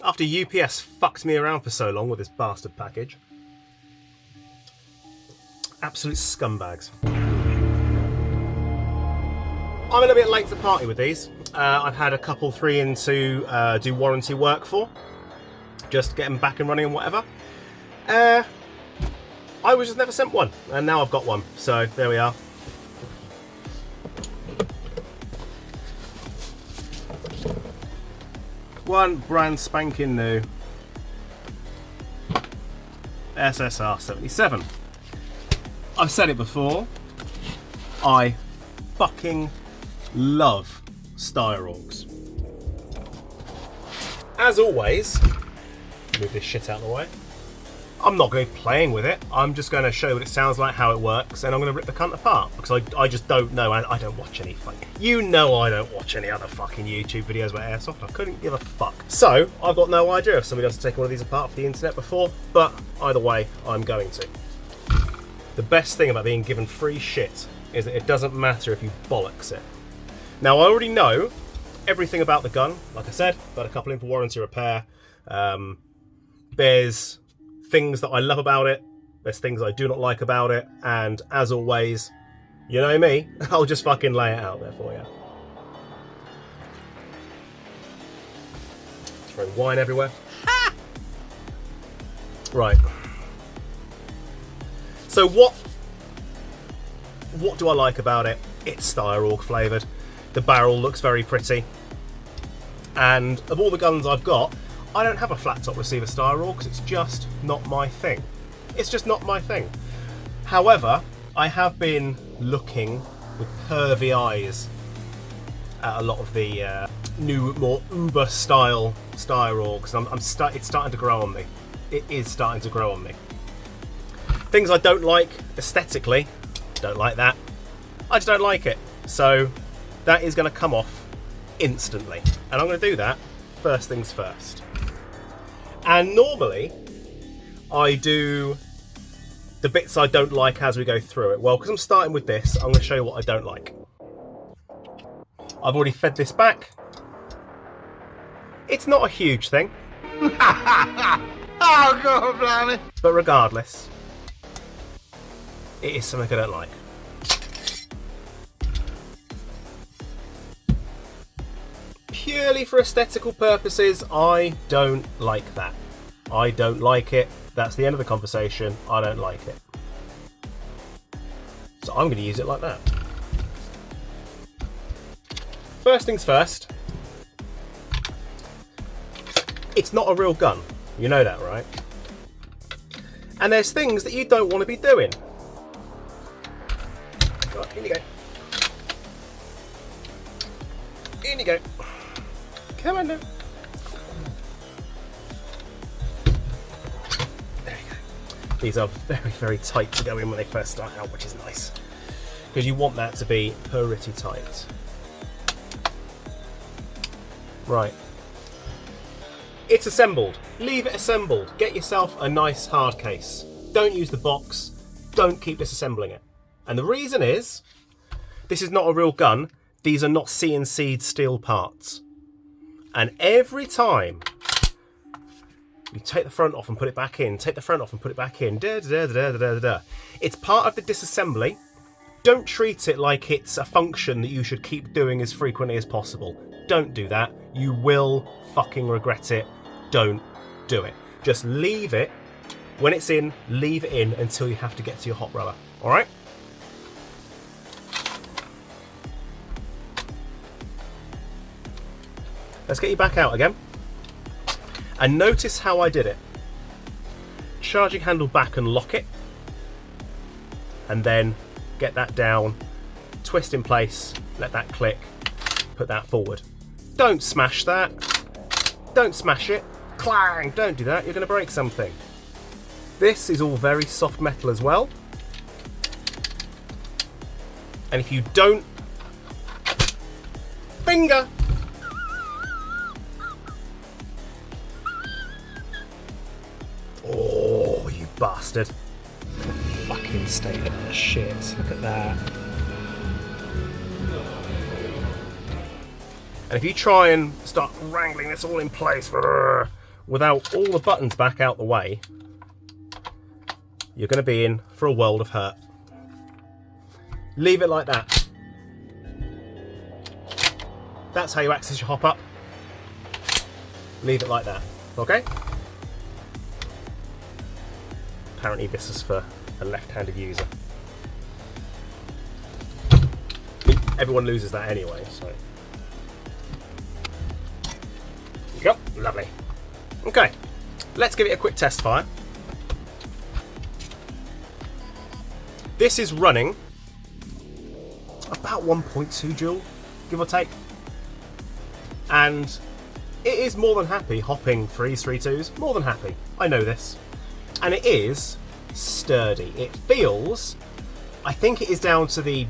After UPS fucked me around for so long with this bastard package. Absolute scumbags. I'm a little bit late to the party with these. I've had a couple 3 in to do warranty work for. Just get them back and running and whatever. I was just never sent one, and now I've got one. So there we are. One brand spanking new SSR77. I've said it before, I fucking love Styrogs. As always, move this shit out of the way. I'm not going to be playing with it, I'm just going to show you what it sounds like, how it works, and I'm going to rip the cunt apart, because I just don't know, I don't watch any fucking... You know I don't watch any other fucking YouTube videos about Airsoft, I couldn't give a fuck. So, I've got no idea if somebody else has taken one of these apart for the internet before, but either way, I'm going to. The best thing about being given free shit is that it doesn't matter if you bollocks it. Now, I already know everything about the gun, like I said, got a couple in for warranty repair. There's things that I love about it, there's things I do not like about it, and as always, you know me, I'll just fucking lay it out there for you. Throw wine everywhere. Ha! Right. So what do I like about it? It's Styrorg flavoured. The barrel looks very pretty. And of all the guns I've got, I don't have a flat top receiver Styrorg because it's just not my thing. It's just not my thing. However, I have been looking with pervy eyes at a lot of the new, more Uber style Styrorgs. It's starting to grow on me. It is starting to grow on me. Things I don't like aesthetically, don't like that. I just don't like it. So that is going to come off instantly. And I'm going to do that first things first. And normally, I do the bits I don't like as we go through it. Well, because I'm starting with this, I'm going to show you what I don't like. I've already fed this back. It's not a huge thing. Oh, God, blimey. But regardless, it is something I don't like. Purely for aesthetical purposes, I don't like that. I don't like it. That's the end of the conversation. I don't like it. So I'm going to use it like that. First things first. It's not a real gun. You know that, right? And there's things that you don't want to be doing. Right, in you go. In you go. Come on now. There you go. These are very, very tight to go in when they first start out, which is nice. Because you want that to be pretty tight. Right. It's assembled. Leave it assembled. Get yourself a nice hard case. Don't use the box. Don't keep disassembling it. And the reason is, this is not a real gun. These are not CNC'd steel parts. And every time you take the front off and put it back in, take the front off and put it back in, it's part of the disassembly. Don't treat it like it's a function that you should keep doing as frequently as possible. Don't do that. You will fucking regret it. Don't do it. Just leave it. When it's in, leave it in until you have to get to your hot rubber. All right? Let's get you back out again. And notice how I did it. Charging handle back and lock it. And then get that down, twist in place, let that click, put that forward. Don't smash that. Don't smash it. Clang! Don't do that, you're going to break something. This is all very soft metal as well. And if you don't... Finger! Oh, you bastard. Fucking state of the shit. Look at that. And if you try and start wrangling this all in place without all the buttons back out the way, you're going to be in for a world of hurt. Leave it like that. That's how you access your hop-up. Leave it like that, okay? Apparently this is for a left-handed user. Everyone loses that anyway, so. There you go, lovely. Okay, let's give it a quick test fire. This is running about 1.2 joule, give or take. And it is more than happy hopping 3s, 3.2s, more than happy. I know this. And it is sturdy. It feels, I think it is down to the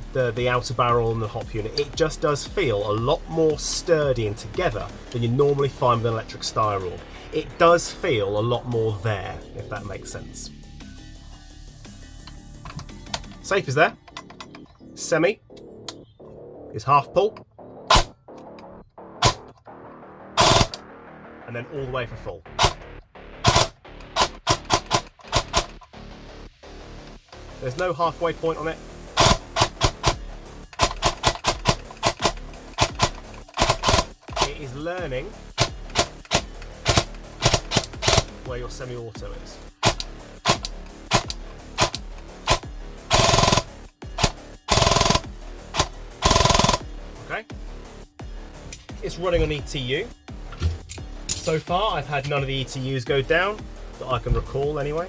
outer barrel and the hop unit. It just does feel a lot more sturdy and together than you normally find with an electric Styrorg. It does feel a lot more there, if that makes sense. Safe is there. Semi is half pull. And then all the way for full. There's no halfway point on it. It is learning where your semi-auto is. Okay. It's running on ETU. So far, I've had none of the ETUs go down, that I can recall anyway.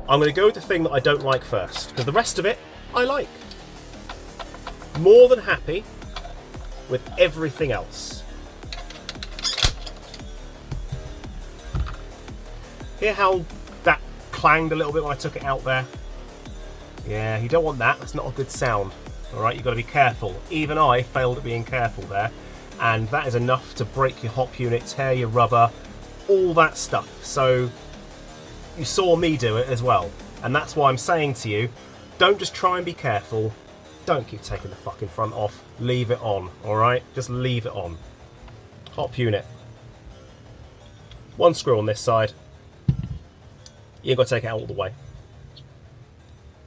I'm going to go with the thing that I don't like first, because the rest of it, I like. More than happy with everything else. Hear how that clanged a little bit when I took it out there? Yeah, you don't want that, that's not a good sound. Alright, you've got to be careful. Even I failed at being careful there. And that is enough to break your hop unit, tear your rubber, all that stuff. So you saw me do it as well. And that's why I'm saying to you, don't just try and be careful. Don't keep taking the fucking front off. Leave it on, alright? Just leave it on. Hop unit. One screw on this side. You ain't got to take it out all the way.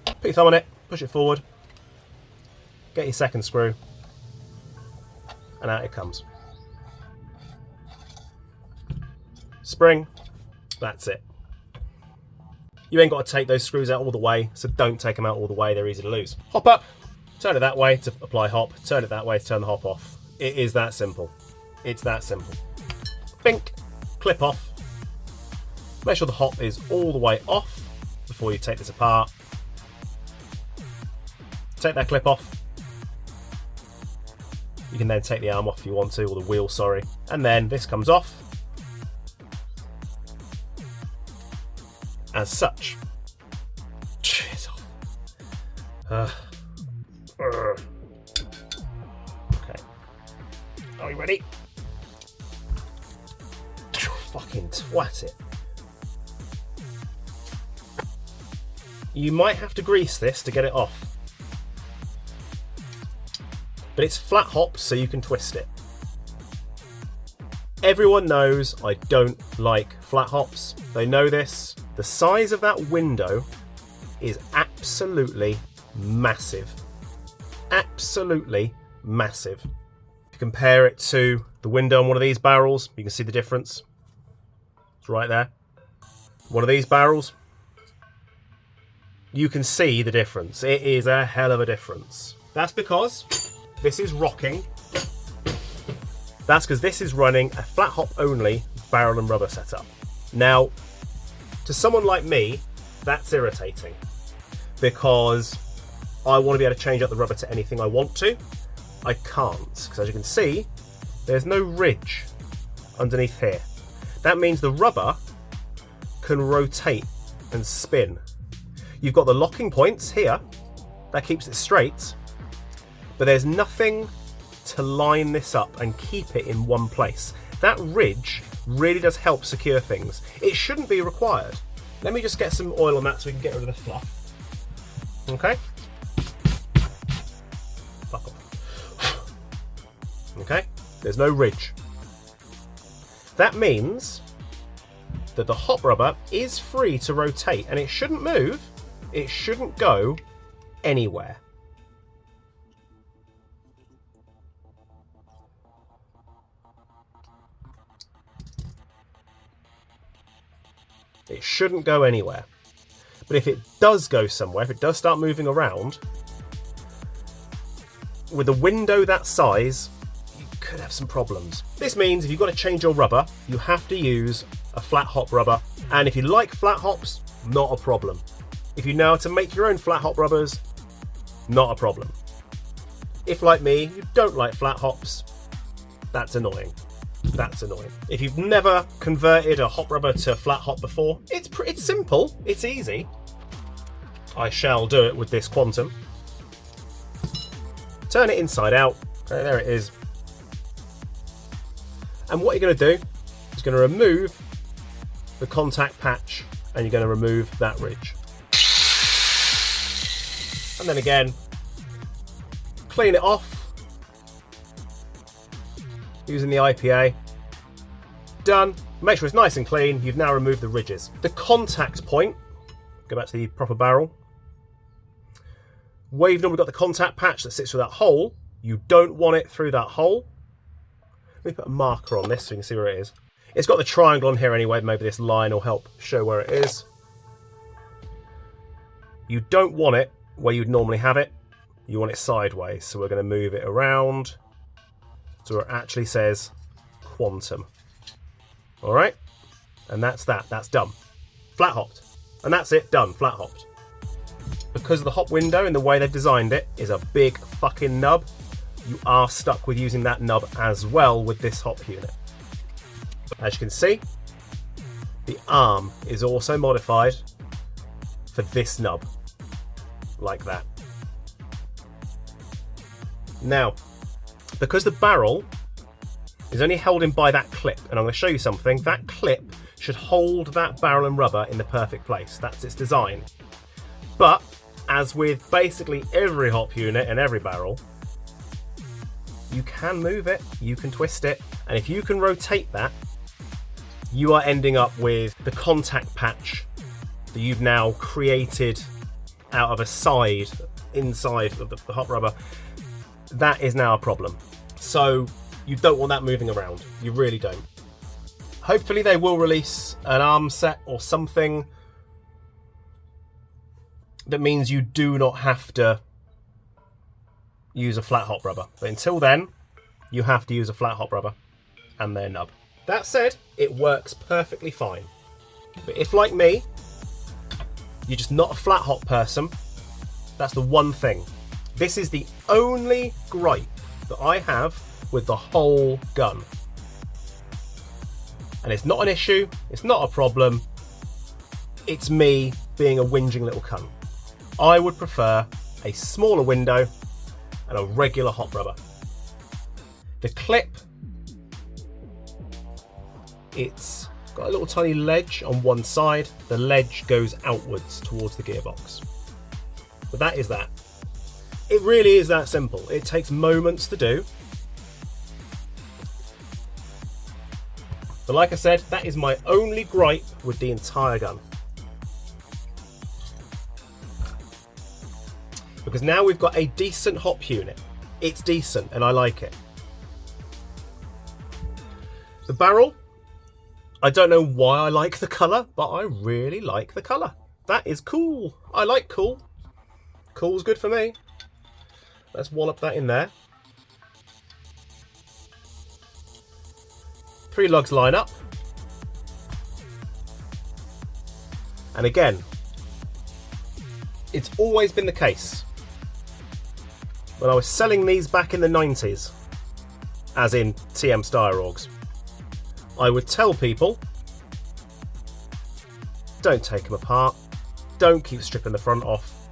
Put your thumb on it, push it forward. Get your second screw. And out it comes. Spring, that's it. You ain't got to take those screws out all the way, so don't take them out all the way, they're easy to lose. Hop up, turn it that way to apply hop, turn it that way to turn the hop off. It is that simple. It's that simple. Bink, clip off. Make sure the hop is all the way off before you take this apart. Take that clip off. You can then take the arm off if you want to, or the wheel, sorry. And then this comes off. As such. Jeez. Okay. Are we ready? Fucking twat it. You might have to grease this to get it off. But it's flat hop, so you can twist it. Everyone knows I don't like flat hops. They know this. The size of that window is absolutely massive. Absolutely massive. If you compare it to the window on one of these barrels, you can see the difference. It's right there. One of these barrels, you can see the difference. It is a hell of a difference. That's because this is rocking. That's because this is running a flat hop only barrel and rubber setup. Now, to someone like me, that's irritating because I want to be able to change up the rubber to anything I want to. I can't, because as you can see, there's no ridge underneath here. That means the rubber can rotate and spin. You've got the locking points here, that keeps it straight, but there's nothing to line this up and keep it in one place. That ridge really does help secure things. It shouldn't be required. Let me just get some oil on that so we can get rid of the fluff. Okay? Fuck off. Okay? There's no ridge. That means that the hop rubber is free to rotate, and it shouldn't move. It shouldn't go anywhere. It shouldn't go anywhere. But if it does go somewhere, if it does start moving around, with a window that size, you could have some problems. This means if you've got to change your rubber, you have to use a flat hop rubber. And if you like flat hops, not a problem. If you know how to make your own flat hop rubbers, not a problem. If, like me, you don't like flat hops, that's annoying. That's annoying. If you've never converted a hop rubber to flat hop before, it's simple, it's easy. I shall do it with this Quantum. Turn it inside out. Okay, there it is. And what you're going to do is going to remove the contact patch, and you're going to remove that ridge. And then again, clean it off using the IPA. Done. Make sure it's nice and clean. You've now removed the ridges. The contact point, go back to the proper barrel. Where you've normally got the contact patch that sits through that hole, you don't want it through that hole. Let me put a marker on this so you can see where it is. It's got the triangle on here anyway. Maybe this line will help show where it is. You don't want it where you'd normally have it. You want it sideways. So we're going to move it around so it actually says Quantum. All right, and that's that. That's done. Flat hopped, and that's it. Done. Flat hopped. Because of the hop window and the way they've designed it is a big fucking nub, you are stuck with using that nub as well with this hop unit. As you can see, the arm is also modified for this nub, like that. Now, because the barrel is only held in by that clip, and I'm going to show you something. That clip should hold that barrel and rubber in the perfect place. That's its design. But as with basically every hop unit and every barrel, you can move it, you can twist it, and if you can rotate that, you are ending up with the contact patch that you've now created out of a side inside of the hop rubber. That is now a problem. So you don't want that moving around. You really don't. Hopefully they will release an arm set or something that means you do not have to use a flat hop rubber. But until then, you have to use a flat hop rubber and their nub. That said, it works perfectly fine. But if, like me, you're just not a flat hop person, that's the one thing. This is the only gripe that I have with the whole gun. And it's not an issue, it's not a problem, it's me being a whinging little cunt. I would prefer a smaller window and a regular hop rubber. The clip, it's got a little tiny ledge on one side. The ledge goes outwards towards the gearbox. But that is that. It really is that simple. It takes moments to do. But like I said, that is my only gripe with the entire gun. Because now we've got a decent hop unit. It's decent and I like it. The barrel, I don't know why I like the colour, but I really like the colour. That is cool. I like cool. Cool's good for me. Let's wallop that in there. 3 lugs line up. And again, it's always been the case. When I was selling these back in the 90s, as in TM Styrorgs, I would tell people, don't take them apart, don't keep stripping the front off,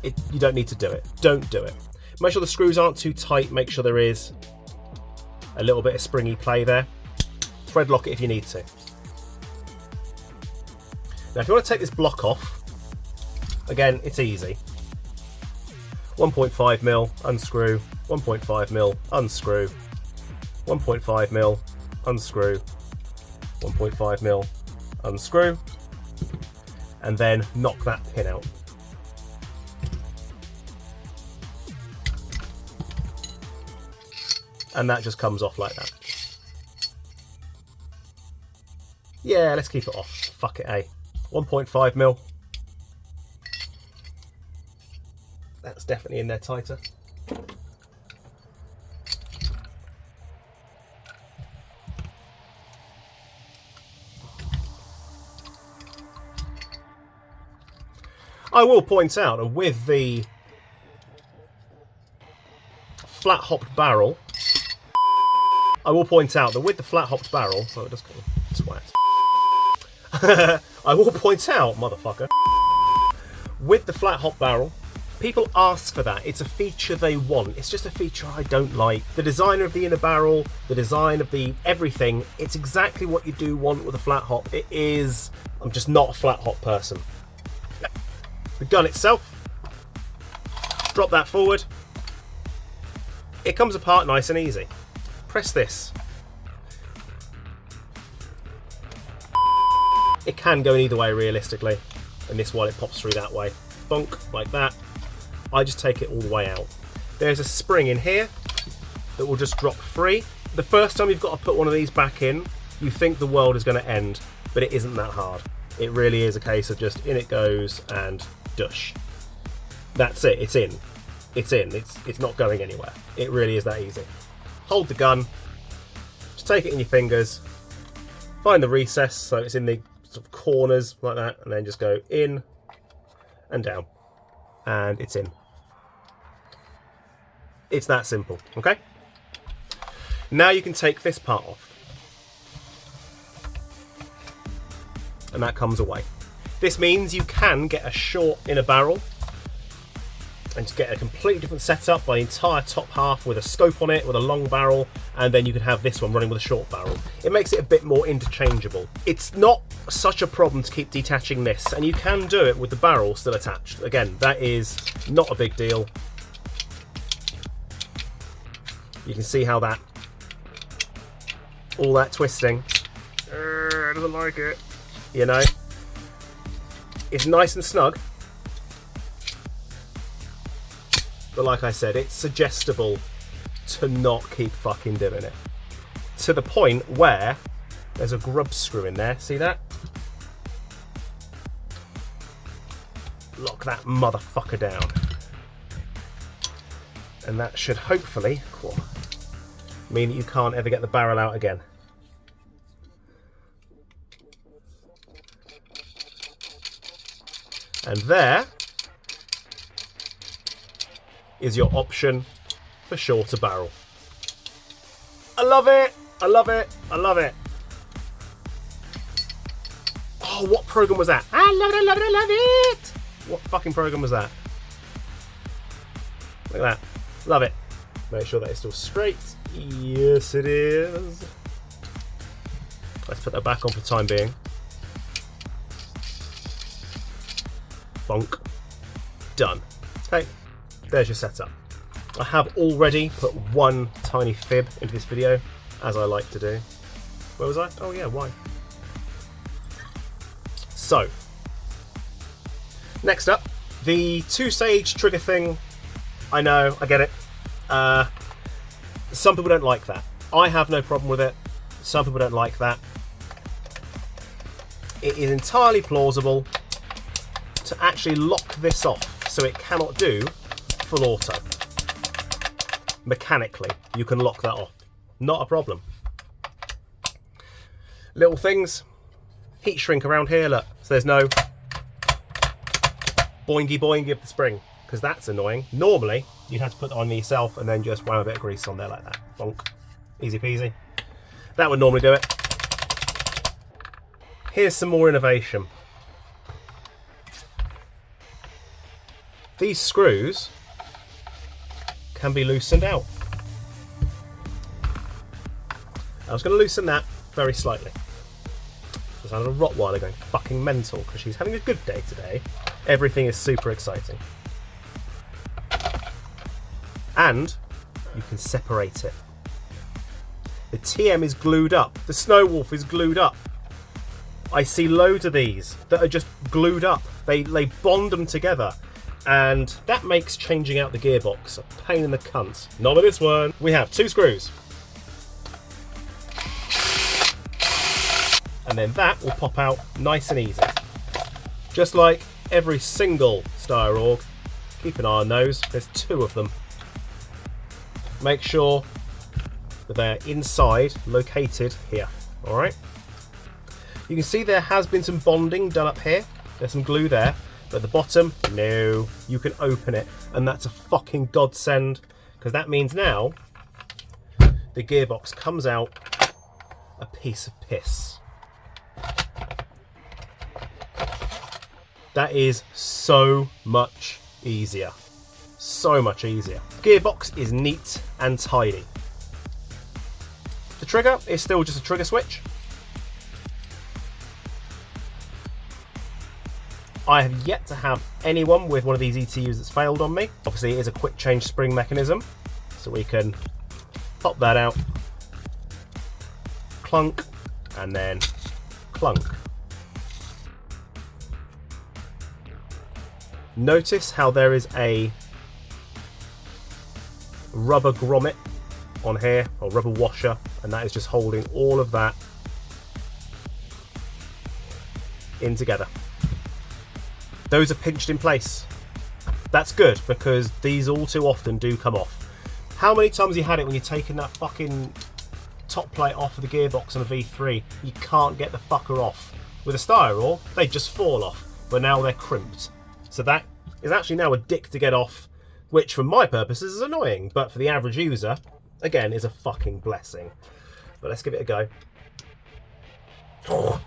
you don't need to do it, don't do it. Make sure the screws aren't too tight, make sure there is a little bit of springy play there. Thread lock it if you need to. Now if you want to take this block off, again, it's easy. 1.5mm, unscrew, 1.5mm, unscrew, 1.5mm, unscrew, 1.5mm unscrew, and then knock that pin out. And that just comes off like that. Yeah, let's keep it off. Fuck it, eh? 1.5mm. That's definitely in there tighter. I will point out that with the flat hopped barrel, so it does kind of twat. I will point out, motherfucker, with the flat hop barrel, people ask for that. It's a feature they want. It's just a feature I don't like. The designer of the inner barrel, the design of the everything, it's exactly what you do want with a flat hop. It is. I'm just not a flat hop person. The gun itself, drop that forward. It comes apart nice and easy. Press this. It can go in either way realistically, and this one it pops through that way. Bonk, like that. I just take it all the way out. There's a spring in here that will just drop free. The first time you've got to put one of these back in, you think the world is going to end, but it isn't that hard. It really is a case of just in it goes and dush. That's it, it's in. It's in, it's not going anywhere. It really is that easy. Hold the gun, just take it in your fingers, find the recess so it's in the sort of corners like that, and then just go in and down, and it's in. It's that simple, okay? Now you can take this part off, and that comes away. This means you can get a short inner barrel and just get a completely different setup by the entire top half with a scope on it, with a long barrel, and then you could have this one running with a short barrel. It makes it a bit more interchangeable. It's not such a problem to keep detaching this, and you can do it with the barrel still attached. Again, that is not a big deal. You can see how that, all that twisting, doesn't like it, you know. It's nice and snug. But like I said, it's suggestible to not keep fucking doing it. To the point where there's a grub screw in there, see that? Lock that motherfucker down. And that should hopefully mean that you can't ever get the barrel out again. And there is your option for shorter barrel. I love it, I love it, I love it. Oh, what program was that? I love it, I love it, I love it. What fucking program was that? Look at that, love it. Make sure that it's still straight. Yes, it is. Let's put that back on for the time being. Bonk. Done. Okay. There's your setup. I have already put one tiny fib into this video, as I like to do. Where was I? Oh yeah, why? So, next up, the 2-stage trigger thing. I know, I get it. Some people don't like that. I have no problem with it. Some people don't like that. It is entirely plausible to actually lock this off so it cannot do full auto. Mechanically, you can lock that off. Not a problem. Little things. Heat shrink around here, look. So there's no boingy boingy of the spring, because that's annoying. Normally, you'd have to put it on yourself and then just wham a bit of grease on there like that. Bonk. Easy peasy. That would normally do it. Here's some more innovation. These screws can be loosened out. I was going to loosen that very slightly. There's another Rottweiler going fucking mental because she's having a good day today. Everything is super exciting. And you can separate it. The TM is glued up. The Snow Wolf is glued up. I see loads of these that are just glued up. They bond them together. And that makes changing out the gearbox a pain in the cunt. Not with this one. We have 2 screws. And then that will pop out nice and easy. Just like every single Styrorg. Keep an eye on those. There's 2 of them. Make sure that they're inside, located here. Alright? You can see there has been some bonding done up here. There's some glue there. But at the bottom, no, you can open it, and that's a fucking godsend, because that means now the gearbox comes out a piece of piss. That is so much easier. So much easier. Gearbox is neat and tidy. The trigger is still just a trigger switch. I have yet to have anyone with one of these ETUs that's failed on me. Obviously it is a quick change spring mechanism, so we can pop that out, clunk, and then clunk. Notice how there is a rubber grommet on here, or rubber washer, and that is just holding all of that in together. Those are pinched in place. That's good, because these all too often do come off. How many times have you had it when you're taking that fucking top plate off of the gearbox on a V3? You can't get the fucker off. With a Styrorg, they just fall off, but now they're crimped. So that is actually now a dick to get off, which for my purposes is annoying, but for the average user, again, is a fucking blessing. But let's give it a go. Oh.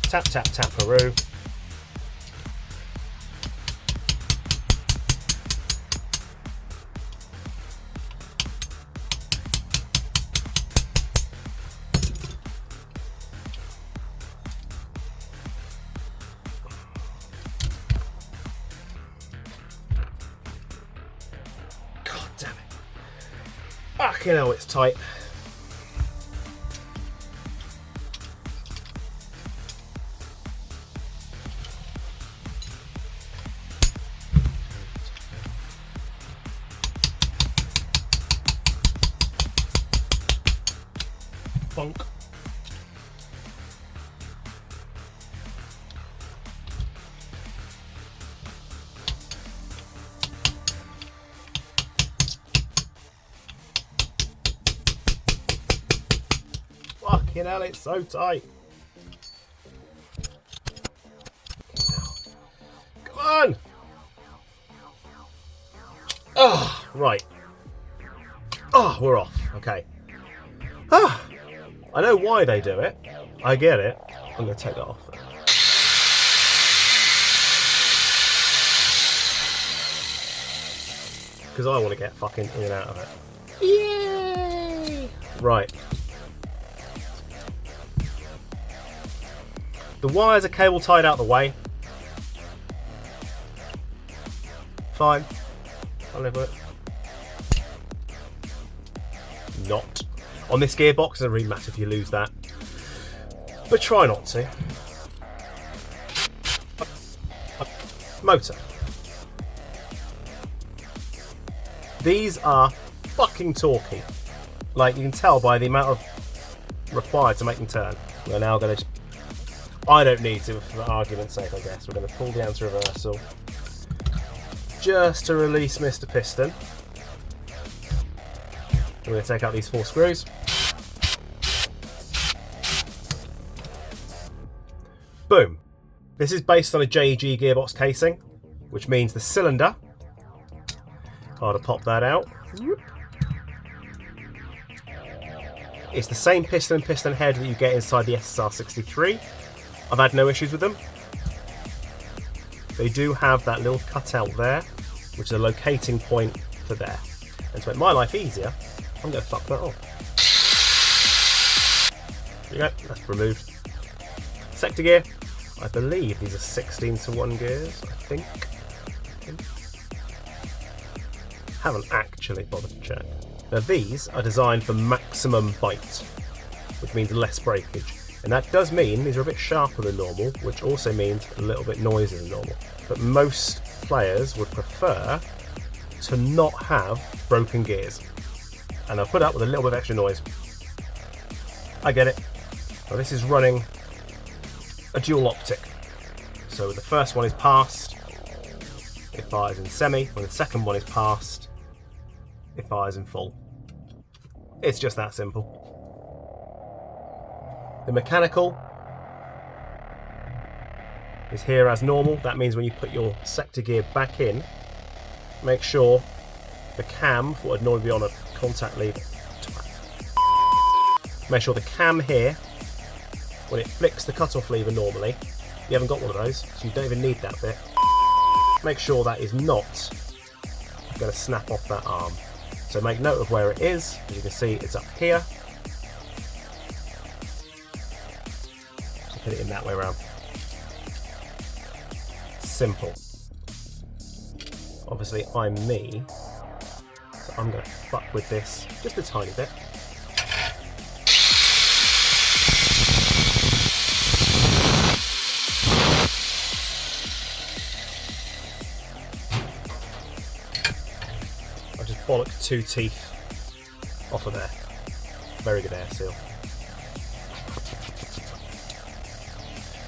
Tap, tap, taparoo. God damn it. Fucking hell, it's tight. Bonk. Fucking hell, it's so tight. Come on! Oh, right. Oh, we're off. Okay. Ah. I know why they do it. I get it. I'm going to take that off. Because I want to get fucking in and out of it. Yay! Right. The wires are cable tied out the way. Fine. I'll live with it. Not. On this gearbox, it doesn't really matter if you lose that, but try not to. Motor. These are fucking torquey. Like, you can tell by the amount of required to make them turn. We're now going to... I don't need to, for argument's sake, I guess. We're going to pull the anti-reversal just to release Mr. Piston. We're going to take out these 4 screws. Boom. This is based on a JG gearbox casing, which means the cylinder, hard to pop that out. It's the same piston and piston head that you get inside the SSR73. I've had no issues with them. They do have that little cutout there, which is a locating point for there. And to make my life easier, I'm going to fuck that off. There you go, that's removed. Sector gear. I believe these are 16:1 gears, I think. Haven't actually bothered to check. Now these are designed for maximum bite, which means less breakage. And that does mean these are a bit sharper than normal, which also means a little bit noisier than normal. But most players would prefer to not have broken gears. And they'll put up with a little bit of extra noise. I get it. Well, this is running a dual optic. So the first one is passed, it fires in semi. When the second one is passed, it fires in full. It's just that simple. The mechanical is here as normal. That means when you put your sector gear back in, make sure the cam, for what would normally be on a contact lever, make sure the cam here, when it flicks the cutoff lever normally, you haven't got one of those, so you don't even need that bit. Make sure that is not going to snap off that arm. So make note of where it is. As you can see, it's up here. So put it in that way around. Simple. Obviously, I'm me, so I'm going to fuck with this just a tiny bit. I just bollocked 2 teeth off of there. Very good air seal.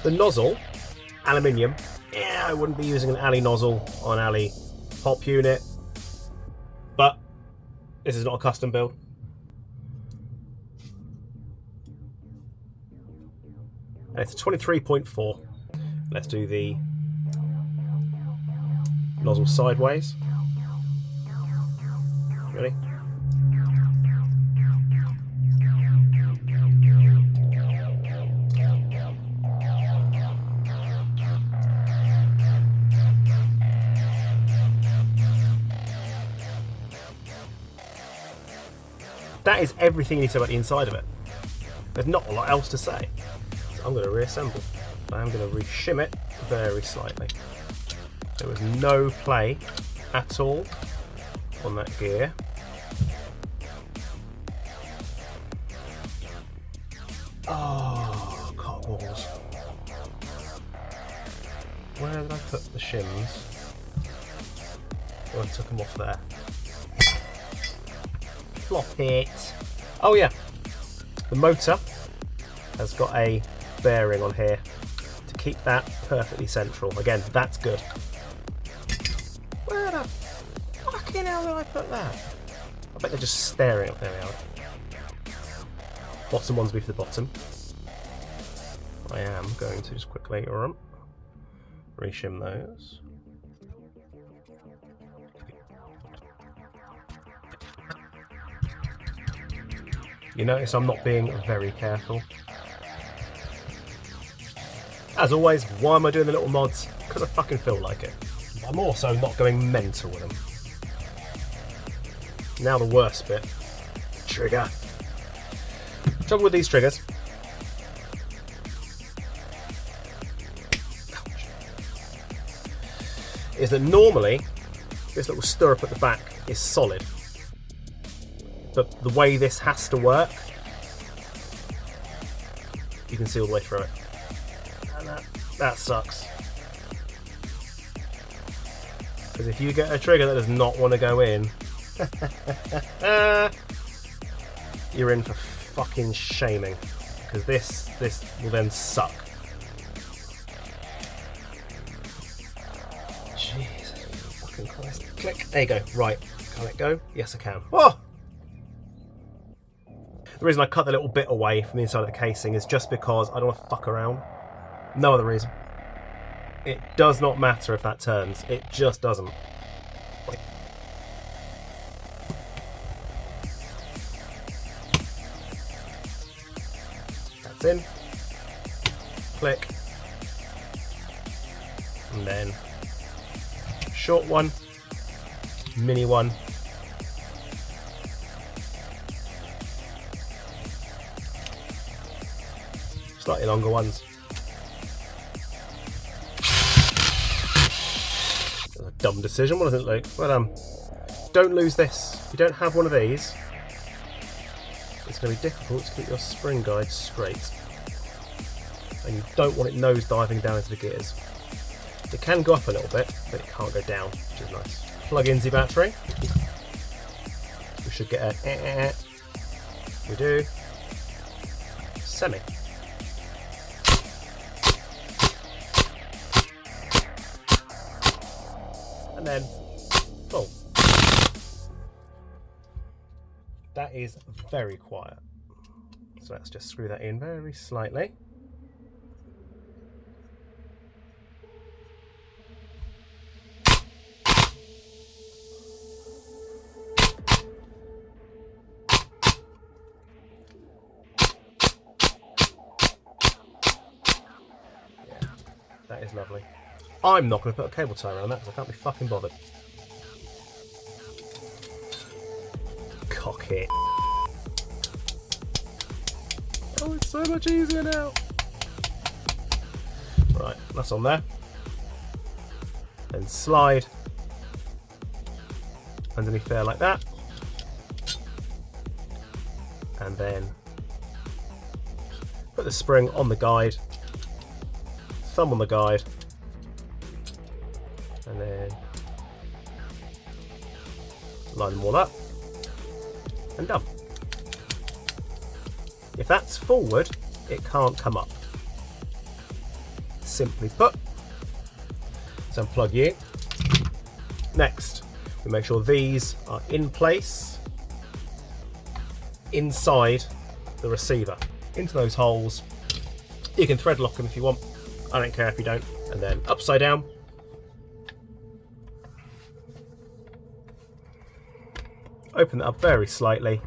The nozzle, aluminium. Yeah, I wouldn't be using an alley nozzle on alley pop unit, but this is not a custom build. And it's a 23.4. Let's do the nozzle sideways. Ready? That is everything you need to know about the inside of it. There's not a lot else to say. So I'm going to reassemble. I'm going to reshim it very slightly. There was no play at all on that gear. Oh, cockballs. Where did I put the shims? Oh, I took them off there. Flop it. Oh yeah, the motor has got a bearing on here to keep that perfectly central. Again, that's good. Where the fucking hell did I put that? I bet they're just staring up there. They are. Bottom ones be for the bottom. I am going to just quickly reshim those. You notice I'm not being very careful. As always, why am I doing the little mods? Because I fucking feel like it. I'm also not going mental with them. Now the worst bit. Trigger. Trouble with these triggers. Is that normally this little stirrup at the back is solid. But the way this has to work, you can see all the way through it. And that sucks. Because if you get a trigger that does not want to go in, you're in for fucking shaming. Because this will then suck. Jesus fucking Christ. Click. There you go. Right. Can I let go? Yes, I can. Oh! The reason I cut the little bit away from the inside of the casing is just because I don't want to fuck around. No other reason. It does not matter if that turns. It just doesn't. That's in. Click. And then short one, mini one. Slightly longer ones. That was a dumb decision, wasn't it, Luke? But don't lose this. If you don't have one of these, it's going to be difficult to keep your spring guide straight. And you don't want it nose diving down into the gears. It can go up a little bit, but it can't go down, which is nice. Plug in the battery. We should get a we do. Semi. And then full. That is very quiet. So let's just screw that in very slightly. That is lovely. I'm not going to put a cable tie around that because I can't be fucking bothered. Cock it. Oh, it's so much easier now. Right, that's on there. Then slide underneath there like that. And then put the spring on the guide. Thumb on the guide, and then line them all up, and done. If that's forward, it can't come up. Simply put. So unplug you. Next, we make sure these are in place inside the receiver. Into those holes. You can thread lock them if you want. I don't care if you don't. And then upside down. Open that up very slightly.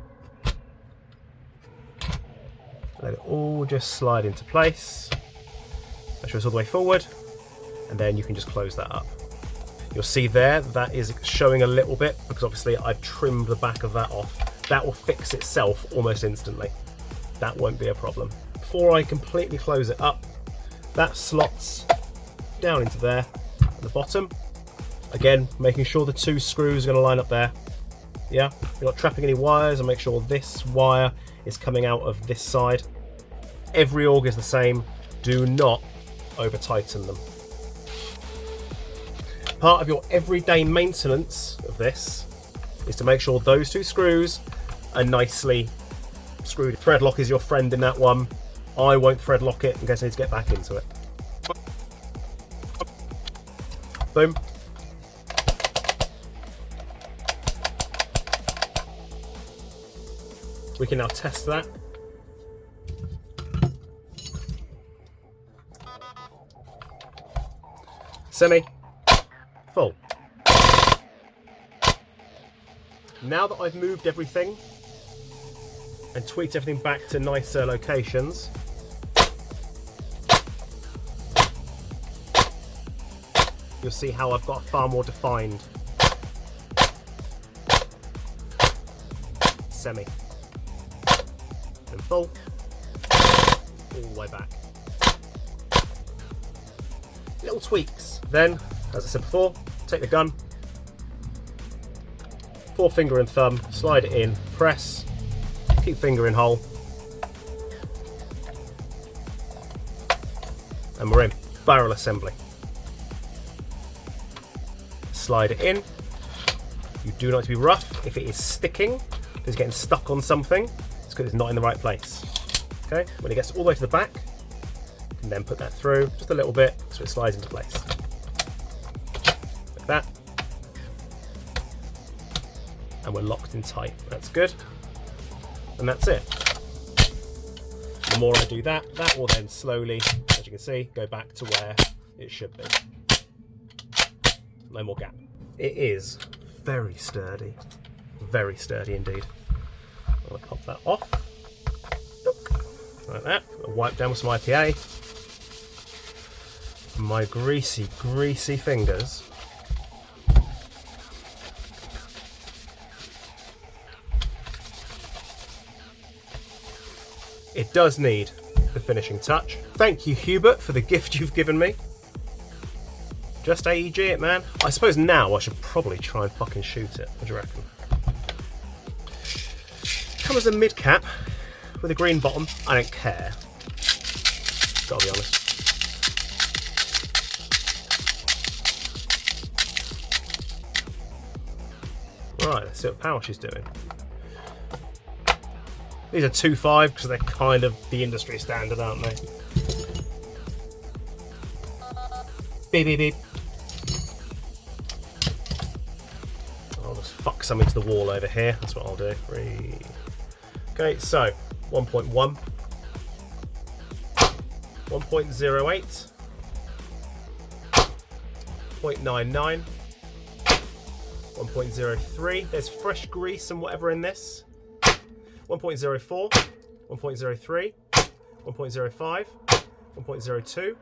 Let it all just slide into place. Make sure it's all the way forward. And then you can just close that up. You'll see there that is showing a little bit because obviously I've trimmed the back of that off. That will fix itself almost instantly. That won't be a problem. Before I completely close it up, that slots down into there at the bottom. Again, making sure the two screws are going to line up there. Yeah, you're not trapping any wires, and make sure this wire is coming out of this side. Every auger is the same. Do not over tighten them. Part of your everyday maintenance of this is to make sure those two screws are nicely screwed. Thread lock is your friend in that one. I won't thread lock it in case I need to get back into it. Boom. We can now test that. Semi. Full. Now that I've moved everything and tweaked everything back to nicer locations, you'll see how I've got a far more defined semi. And full. All the way back. Little tweaks. Then, as I said before, take the gun, forefinger and thumb, slide it in, press, keep finger in hole, and we're in. Barrel assembly. Slide it in. You do not need to be rough. If it is sticking, if it's getting stuck on something, it's because it's not in the right place. Okay, when it gets all the way to the back, you can then put that through just a little bit so it slides into place. Like that. And we're locked in tight. That's good. And that's it. The more I do that, that will then slowly, as you can see, go back to where it should be. No more gap. It is very sturdy indeed. I'm going to pop that off. Like that. I'll wipe down with some IPA. My greasy fingers. It does need the finishing touch. Thank you, Hubert, for the gift you've given me. Just AEG it, man. I suppose now I should probably try and fucking shoot it. What do you reckon? Comes a mid cap with a green bottom. I don't care. Gotta be honest. Right, let's see what power she's doing. These are 2.5 because they're kind of the industry standard, aren't they? Beep, beep, beep. I'll just fuck some into the wall over here. That's what I'll do. Okay, so 1.1, 1.08, 0.99, 1.03. There's fresh grease and whatever in this. 1.04, 1.03, 1.05, 1.02,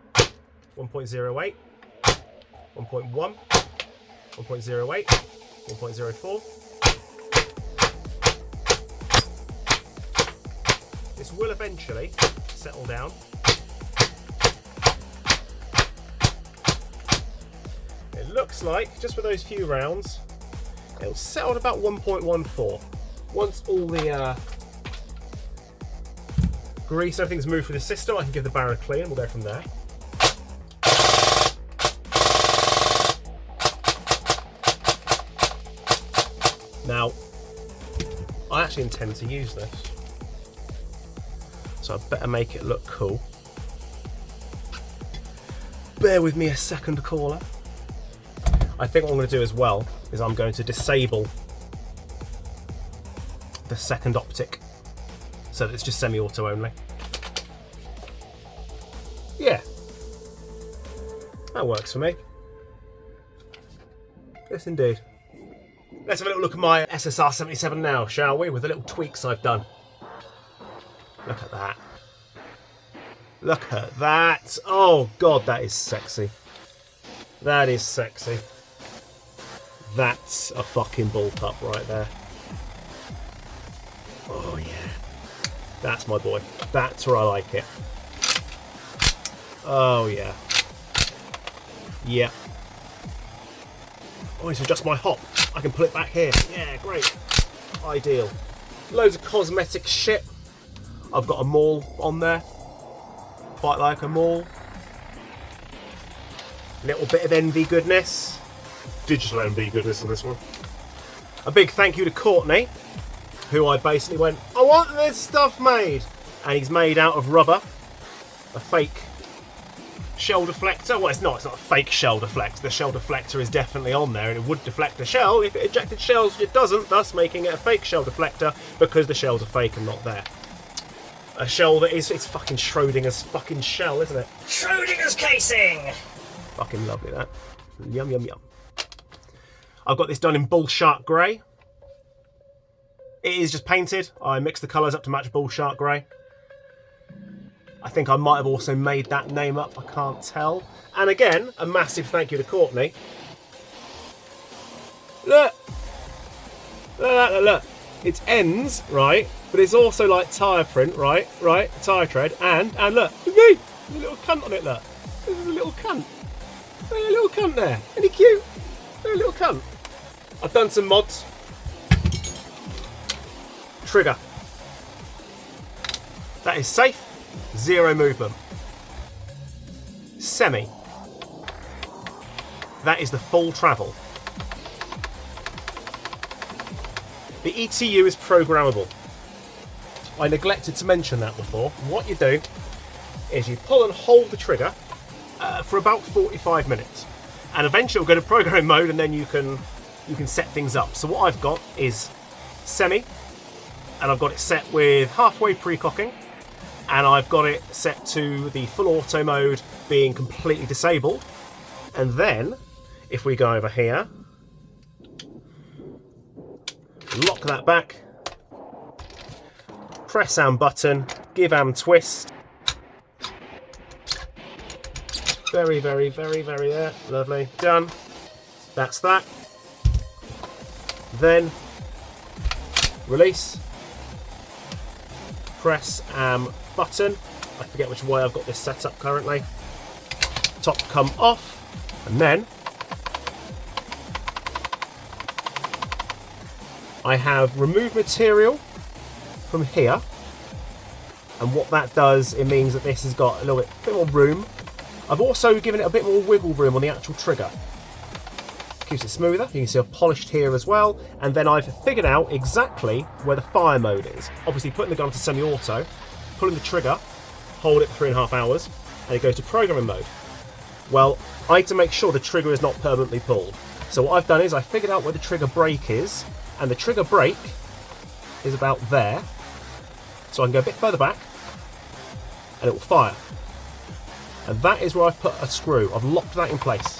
1.08, 1.1, 1.08, 1.04. This will eventually settle down. It looks like, just with those few rounds, it'll settle at about 1.14. Once all the grease, everything's moved through the system, I can give the barrel a clean and we'll go from there. Now, I actually intend to use this, so I better make it look cool. Bear with me a second, caller. I think what I'm going to do as well is I'm going to disable the second optic so that it's just semi-auto only. Yeah, that works for me. Yes, indeed. Let's have a little look at my SSR77 now, shall we? With the little tweaks I've done. Look at that. Look at that. Oh, God, that is sexy. That is sexy. That's a fucking bullpup right there. Oh, yeah. That's my boy. That's where I like it. Oh, yeah. Yeah. Oh, it's just my hop. I can pull it back here. Yeah, great. Ideal. Loads of cosmetic shit. I've got a maul on there. Quite like a maul. Little bit of envy goodness. Digital envy goodness on this one. A big thank you to Courtney, who I basically went, I want this stuff made. And he's made out of rubber. A fake shell deflector. Well, it's not a fake shell deflector. The shell deflector is definitely on there and it would deflect the shell if it ejected shells, which it doesn't, thus making it a fake shell deflector because the shells are fake and not there. A shell that is, it's fucking Schrodinger's fucking shell, isn't it? Schrodinger's casing! Fucking lovely, that. Yum, yum, yum. I've got this done in bull shark grey. It is just painted. I mixed the colours up to match bull shark grey. I think I might have also made that name up, I can't tell. And again, a massive thank you to Courtney. Look! Look, look, look. It's ends, right? But it's also like tyre print, right? Right? Tyre tread. And look, look, there's a little cunt on it, look. There's a little cunt. There's a little cunt there. Isn't he cute? There's a little cunt. I've done some mods. Trigger. That is safe. Zero movement. Semi. That is the full travel. The ETU is programmable. I neglected to mention that before. What you do is you pull and hold the trigger for about 45 minutes. And eventually it'll go to programming mode and then you can set things up. So what I've got is semi, and I've got it set with halfway pre-cocking, and I've got it set to the full auto mode being completely disabled. And then, if we go over here, lock that back, press AM button, give AM twist. Very, very, very, very there. Lovely. Done. That's that. Then, release. Press AM button. I forget which way I've got this set up currently. Top come off. And then I have removed material from here, and what that does, it means that this has got a little bit more room. I've also given it a bit more wiggle room on the actual trigger. Keeps it smoother. You can see I've polished here as well, and then I've figured out exactly where the fire mode is. Obviously putting the gun to semi-auto, pulling the trigger, hold it for 3.5 hours, and it goes to programming mode. Well, I need to make sure the trigger is not permanently pulled. So what I've done is I figured out where the trigger brake is, and the trigger brake is about there. So I can go a bit further back, and it will fire. And that is where I've put a screw. I've locked that in place.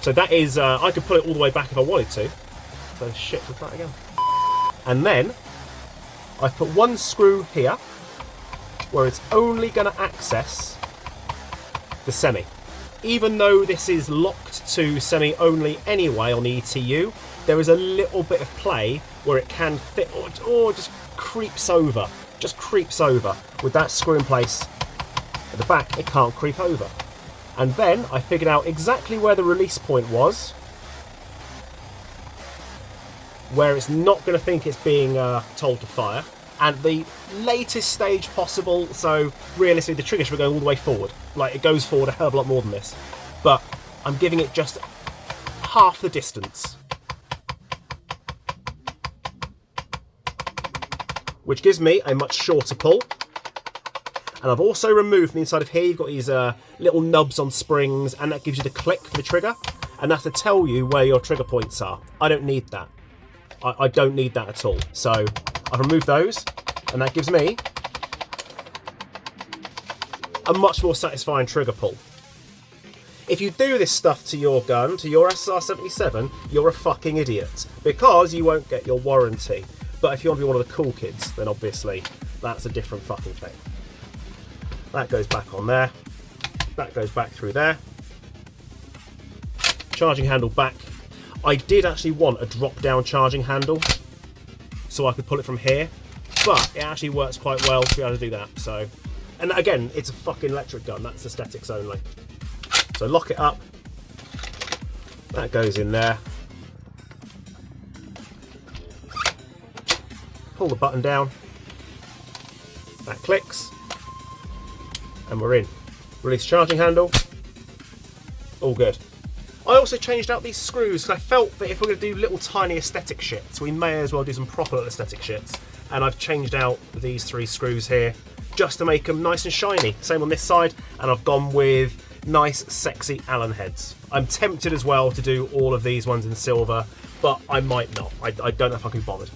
So that is, I could pull it all the way back if I wanted to. So shit, we'll try it again. And then I've put one screw here, where it's only going to access the semi. Even though this is locked to semi only anyway on the ETU, there is a little bit of play where it can fit, or just creeps over. Just creeps over. With that screw in place at the back, it can't creep over. And then I figured out exactly where the release point was, where it's not going to think it's being told to fire, and the latest stage possible. So realistically, the trigger should be going all the way forward. Like, it goes forward a hell of a lot more than this, but I'm giving it just half the distance, which gives me a much shorter pull. And I've also removed from the inside of here, you've got these little nubs on springs, and that gives you the click for the trigger, and that's to tell you where your trigger points are. I don't need that. I don't need that at all. So I've removed those, and that gives me a much more satisfying trigger pull. If you do this stuff to your gun, to your SSR77, you're a fucking idiot, because you won't get your warranty. But if you want to be one of the cool kids, then obviously that's a different fucking thing. That goes back on there. That goes back through there. Charging handle back. I did actually want a drop-down charging handle, so I could pull it from here, but it actually works quite well to be able to do that. So, and again, it's a fucking electric gun. That's aesthetics only. So lock it up. That goes in there. Pull the button down. That clicks. And we're in. Release charging handle. All good. I also changed out these screws because I felt that if we're going to do little tiny aesthetic shits, we may as well do some proper aesthetic shits. And I've changed out these 3 screws here just to make them nice and shiny. Same on this side. And I've gone with nice, sexy Allen heads. I'm tempted as well to do all of these ones in silver, but I might not. I don't know if I can be bothered.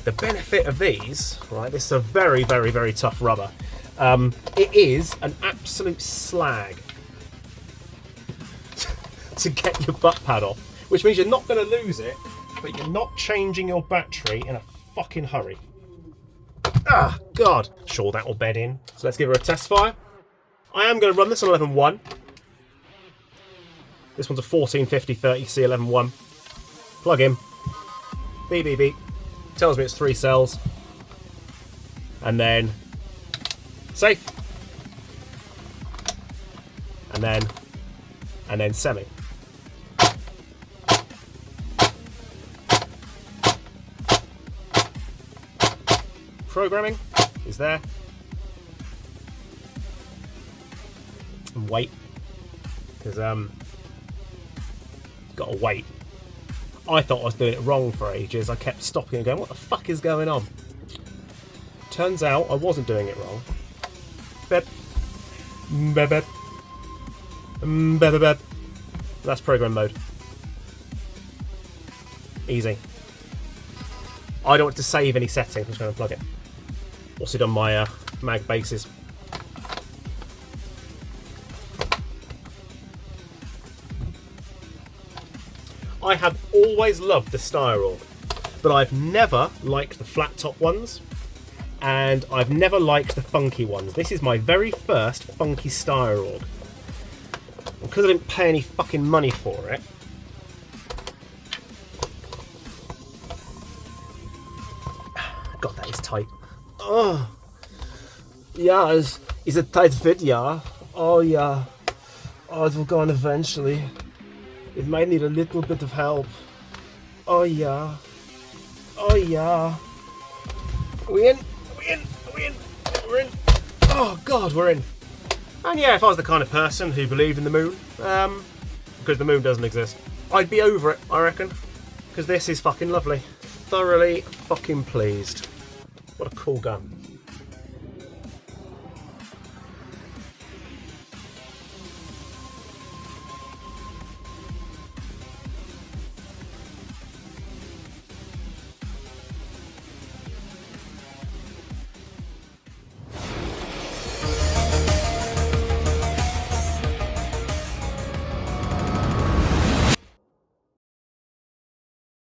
The benefit of these, right, this is a very, very, very tough rubber. It is an absolute slag to get your butt pad off, which means you're not going to lose it, but you're not changing your battery in a fucking hurry. Ah, God. Sure, that will bed in. So let's give her a test fire. I am going to run this on 11.1. This one's a 1450/30 C11.1. Plug in. Beep, beep, beep. Tells me it's 3 cells. And then safe. And then semi. Programming is there. And wait. Because gotta wait. I thought I was doing it wrong for ages. I kept stopping and going, what the fuck is going on? Turns out I wasn't doing it wrong. Bed. Bed, bed. Bed, bed. That's program mode. Easy. I don't want to save any settings. I'm just going to unplug it. Also done my mag bases. I have always loved the Styroor, but I've never liked the flat top ones, and I've never liked the funky ones. This is my very first funky Styroor. Because I didn't pay any fucking money for it, God, that is tight. Oh, yeah, it's a tight fit, yeah. Oh, yeah. Oh, it will go on eventually. It might need a little bit of help. Oh yeah. Oh yeah. We're in. We're in. We're in. We're in. Oh god, we're in. And yeah, if I was the kind of person who believed in the moon, because the moon doesn't exist, I'd be over it, I reckon. Because this is fucking lovely. Thoroughly fucking pleased. What a cool gun.